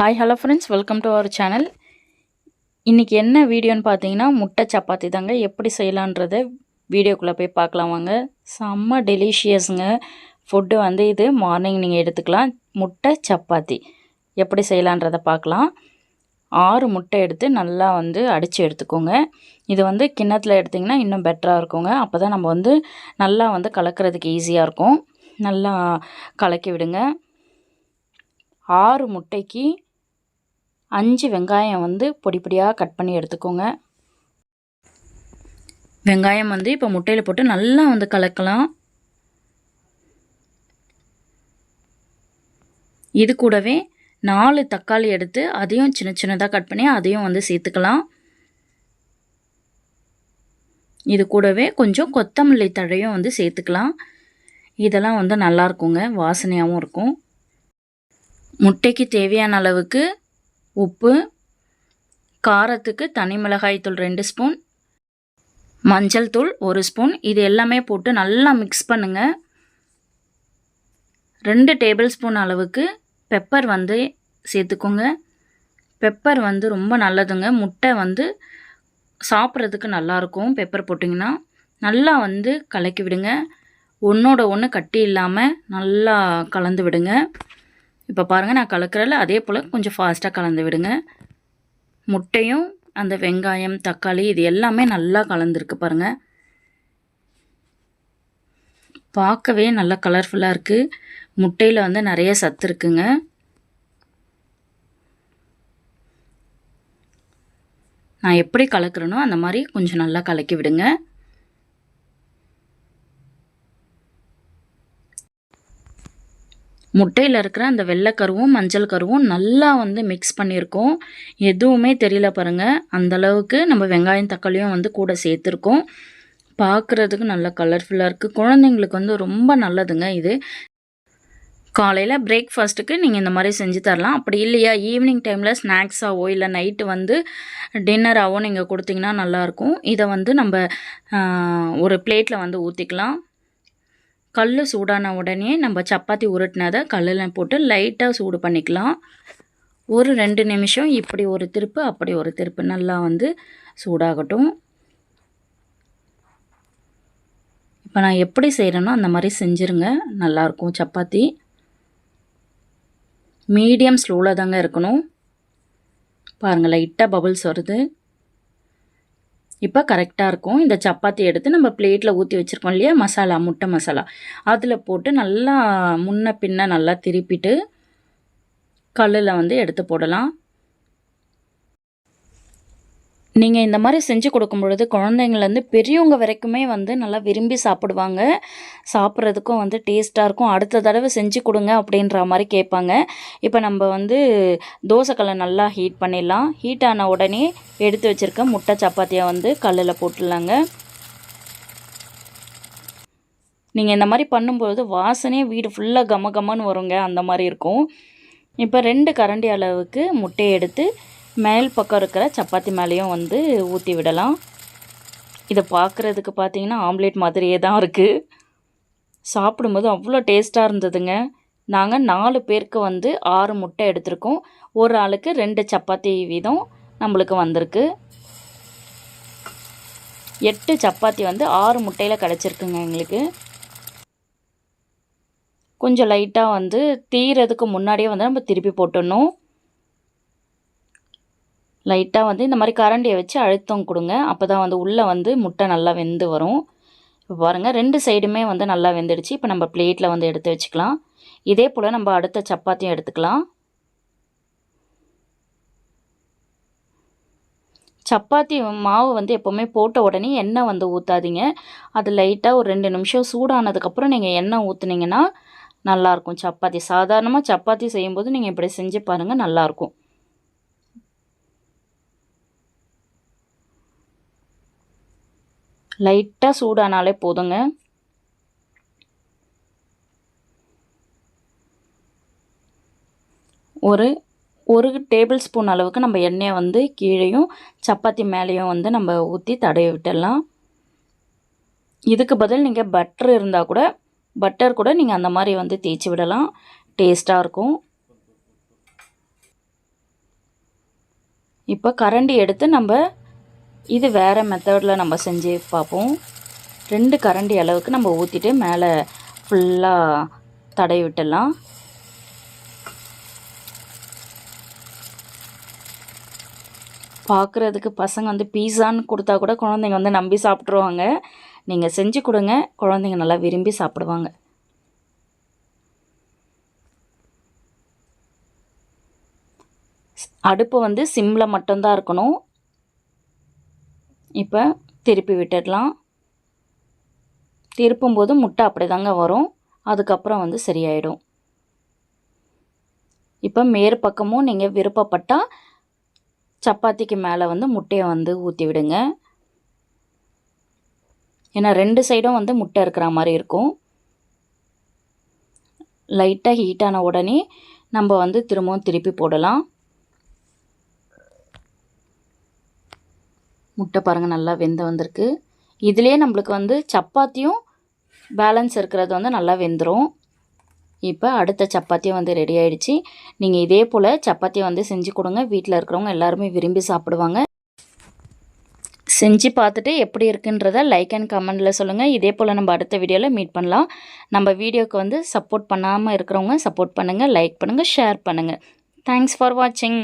Hi hello friends, welcome to our channel. இன்றைக்கி என்ன வீடியோன்னு பார்த்தீங்கன்னா, முட்டை சப்பாத்தி தாங்க. எப்படி செய்யலான்றத வீடியோக்குள்ளே போய் பார்க்கலாம் வாங்க. செம்ம டெலிஷியஸுங்க ஃபுட்டு வந்து இது. மார்னிங் நீங்கள் எடுத்துக்கலாம். முட்டை சப்பாத்தி எப்படி செய்யலான்றதை பார்க்கலாம். 6 முட்டை எடுத்து நல்லா வந்து அடித்து எடுத்துக்கோங்க. இது வந்து கிண்ணத்தில் எடுத்திங்கன்னா இன்னும் பெட்டராக இருக்குங்க. அப்போ தான் நம்ம வந்து நல்லா வந்து கலக்கிறதுக்கு ஈஸியாக இருக்கும். நல்லா கலக்கி விடுங்க. 6 முட்டைக்கு 5 வெங்காயம் வந்து பொடி பொடியாக கட் பண்ணி எடுத்துக்கோங்க. வெங்காயம் வந்து இப்போ முட்டையில் போட்டு நல்லா வந்து கலக்கலாம். இது கூடவே 4 தக்காளி எடுத்து அதையும் சின்ன சின்னதாக கட் பண்ணி அதையும் வந்து சேர்த்துக்கலாம். இது கூடவே கொஞ்சம் கொத்தமல்லி தழையும் வந்து சேர்த்துக்கலாம். இதெல்லாம் வந்து நல்லா இருக்குங்க, வாசனையாகவும் இருக்கும். முட்டைக்கு தேவையான அளவுக்கு உப்பு, காரத்துக்கு தனி மிளகாய்த்தூள் 2 ஸ்பூன், மஞ்சள் தூள் 1 ஸ்பூன், இது எல்லாமே போட்டு நல்லா மிக்ஸ் பண்ணுங்கள். 2 டேபிள் ஸ்பூன் அளவுக்கு பெப்பர் வந்து சேர்த்துக்கோங்க. பெப்பர் வந்து ரொம்ப நல்லதுங்க. முட்டை வந்து சாப்பிட்றதுக்கு நல்லாயிருக்கும். பெப்பர் போட்டிங்கன்னா நல்லா வந்து கலக்கி விடுங்க. ஒன்றோட ஒன்று கட்டி இல்லாமல் நல்லா கலந்து விடுங்க. இப்போ பாருங்கள், நான் கலக்கிறல அதே போல் கொஞ்சம் ஃபாஸ்ட்டாக கலந்து விடுங்க. முட்டையும் அந்த வெங்காயம் தக்காளி இது எல்லாமே நல்லா கலந்துருக்கு பாருங்கள். பார்க்கவே நல்லா கலர்ஃபுல்லாக இருக்குது. முட்டையில் வந்து நிறைய சத்து இருக்குங்க. நான் எப்படி கலக்கிறேனோ அந்த மாதிரி கொஞ்சம் நல்லா கலக்கி விடுங்க. முட்டையில் இருக்கிற அந்த வெள்ளை கருவும் மஞ்சள் கருவும் நல்லா வந்து மிக்ஸ் பண்ணியிருக்கோம். எதுவுமே தெரியல பாருங்கள். அந்தளவுக்கு நம்ம வெங்காயம் தக்காளியும் வந்து கூட சேர்த்துருக்கோம். பார்க்குறதுக்கு நல்லா கலர்ஃபுல்லாக இருக்குது. குழந்தைங்களுக்கு வந்து ரொம்ப நல்லதுங்க இது. காலையில் பிரேக்ஃபாஸ்ட்டுக்கு நீங்கள் இந்த மாதிரி செஞ்சு தரலாம். அப்படி இல்லையா ஈவினிங் டைமில் ஸ்நாக்ஸாகவோ இல்லை நைட்டு வந்து டின்னராகவோ நீங்கள் கொடுத்தீங்கன்னா நல்லாயிருக்கும். இதை வந்து நம்ம ஒரு பிளேட்டில் வந்து ஊற்றிக்கலாம். கல் சூடான உடனே நம்ம சப்பாத்தி உருட்டினதை கல்லில் போட்டு லைட்டாக சூடு பண்ணிக்கலாம். ஒரு 2 நிமிஷம் இப்படி ஒரு திருப்பு அப்படி ஒரு திருப்பு நல்லா வந்து சூடாகட்டும். இப்போ நான் எப்படி செய்கிறேனோ அந்த மாதிரி செஞ்சுருங்க, நல்லாயிருக்கும் சப்பாத்தி. மீடியம் ஸ்லோவில் தாங்க இருக்கணும். பாருங்கள், லைட்டாக பபுள்ஸ் வருது. இப்போ கரெக்டாக இருக்கும். இந்த சப்பாத்தி எடுத்து நம்ம பிளேட்டில் ஊற்றி வச்சுருக்கோம் இல்லையா மசாலா, முட்டை மசாலா, அதில் போட்டு நல்லா முன்ன பின்ன நல்லா திருப்பிட்டு கல்லில் வந்து எடுத்து போடலாம். நீங்கள் இந்த மாதிரி செஞ்சு கொடுக்கும் பொழுது குழந்தைங்கள்லேருந்து பெரியவங்க வரைக்குமே வந்து நல்லா விரும்பி சாப்பிடுவாங்க. சாப்பிட்றதுக்கும் வந்து டேஸ்ட்டாக இருக்கும். அடுத்த தடவை செஞ்சு கொடுங்க அப்படின்ற மாதிரி கேட்பாங்க. இப்போ நம்ம வந்து தோசைக்கல்லை நல்லா ஹீட் பண்ணிடலாம். ஹீட் ஆன உடனே எடுத்து வச்சுருக்க முட்டை சப்பாத்தியை வந்து கல்லில் போட்டுடலாங்க. நீங்கள் இந்த மாதிரி பண்ணும்போது வாசனையே வீடு ஃபுல்லாக கம கமன்னு வருங்க, அந்த மாதிரி இருக்கும். இப்போ 2 கரண்டி அளவுக்கு முட்டையை எடுத்து மேல் பக்கம் இருக்கிற சப்பாத்தி மேலேயும் வந்து ஊற்றி விடலாம். இதை பார்க்குறதுக்கு பார்த்தீங்கன்னா ஆம்லேட் மாதிரியே தான் இருக்குது. சாப்பிடும்போது அவ்வளோ டேஸ்ட்டாக இருந்ததுங்க. நாங்கள் 4 பேருக்கு வந்து 6 முட்டை எடுத்திருக்கோம். ஒரு ஆளுக்கு 2 சப்பாத்தி வீதம் நம்மளுக்கு வந்திருக்கு. 8 சப்பாத்தி வந்து 6 முட்டையில் கிடச்சிருக்குங்க எங்களுக்கு. கொஞ்சம் லைட்டாக வந்து தீரதுக்கு முன்னாடியே வந்து நம்ம திருப்பி போட்டுடணும். லைட்டாக வந்து இந்த மாதிரி கரண்டியை வச்சு அழுத்தம் கொடுங்க. அப்போ தான் வந்து உள்ளே வந்து முட்டை நல்லா வெந்து வரும். இப்போ பாருங்கள், 2 சைடுமே வந்து நல்லா வெந்துடுச்சு. இப்போ நம்ம பிளேட்டில் வந்து எடுத்து வச்சுக்கலாம். இதே போல் நம்ம அடுத்த சப்பாத்தியும் எடுத்துக்கலாம். சப்பாத்தி மாவு வந்து எப்போவுமே போட்ட உடனே எண்ணெய் வந்து ஊற்றாதீங்க. அது லைட்டாக ஒரு 2 நிமிஷம் சூடானதுக்கப்புறம் நீங்கள் எண்ணெய் ஊற்றுனீங்கன்னா நல்லாயிருக்கும் சப்பாத்தி. சாதாரணமாக சப்பாத்தி செய்யும்போது நீங்கள் இப்படி செஞ்சு பாருங்கள், நல்லாயிருக்கும். லைட்டாக சூடானாலே போதுங்க. ஒரு டேபிள் ஸ்பூன் அளவுக்கு நம்ம எண்ணெயை வந்து கீழேயும் சப்பாத்தி மேலேயும் வந்து நம்ம ஊற்றி தடவி விட்டுடலாம். இதுக்கு பதில் நீங்கள் பட்டர் கூட நீங்கள் அந்த மாதிரி வந்து தேய்ச்சி விடலாம். டேஸ்ட்டாக இருக்கும். இப்போ கரண்டி எடுத்து நம்ம இது வேறு மெத்தடில் நம்ம செஞ்சு பார்ப்போம். 2 கரண்டி அளவுக்கு நம்ம ஊற்றிட்டு மேலே ஃபுல்லாக தடவி விட்டுடலாம். பார்க்குறதுக்கு பசங்க வந்து பீஸான்னு கொடுத்தா கூட குழந்தைங்க வந்து நம்பி சாப்பிட்ருவாங்க. நீங்கள் செஞ்சு கொடுங்க, குழந்தைங்க நல்லா விரும்பி சாப்பிடுவாங்க. அடுப்பு வந்து சிம்மில் மட்டும்தான் இருக்கணும். இப்போ திருப்பி விட்டுடலாம். திருப்பும்போது முட்டை அப்படி தாங்க வரும். அதுக்கப்புறம் வந்து சரியாயிடும். இப்போ மேற்பக்கமும் நீங்கள் விருப்பப்பட்டால் சப்பாத்திக்கு மேலே வந்து முட்டையை வந்து ஊற்றி விடுங்க. ஏன்னா 2 சைடும் வந்து முட்டை இருக்கிற மாதிரி இருக்கும். லைட்டாக ஹீட்டான உடனே நம்ம வந்து திரும்பவும் திருப்பி போடலாம். முட்டை பாருங்கள் நல்லா வெந்து வந்திருக்கு. இதிலே நம்மளுக்கு வந்து சப்பாத்தியும் பேலன்ஸ் இருக்கிறது வந்து நல்லா வெந்துடும். இப்போ அடுத்த சப்பாத்தியும் வந்து ரெடி ஆகிடுச்சு. நீங்கள் இதே போல் சப்பாத்தியை வந்து செஞ்சு கொடுங்க. வீட்டில் இருக்கிறவங்க எல்லாருமே விரும்பி சாப்பிடுவாங்க. செஞ்சு பார்த்துட்டு எப்படி இருக்குன்றதை லைக் அண்ட் கமெண்டில் சொல்லுங்கள். இதே போல் நம்ம அடுத்த வீடியோவில் மீட் பண்ணலாம். நம்ம வீடியோவுக்கு வந்து சப்போர்ட் பண்ணாமல் இருக்கிறவங்க சப்போர்ட் பண்ணுங்கள், லைக் பண்ணுங்கள், ஷேர் பண்ணுங்கள். தேங்க்ஸ் ஃபார் வாட்சிங்.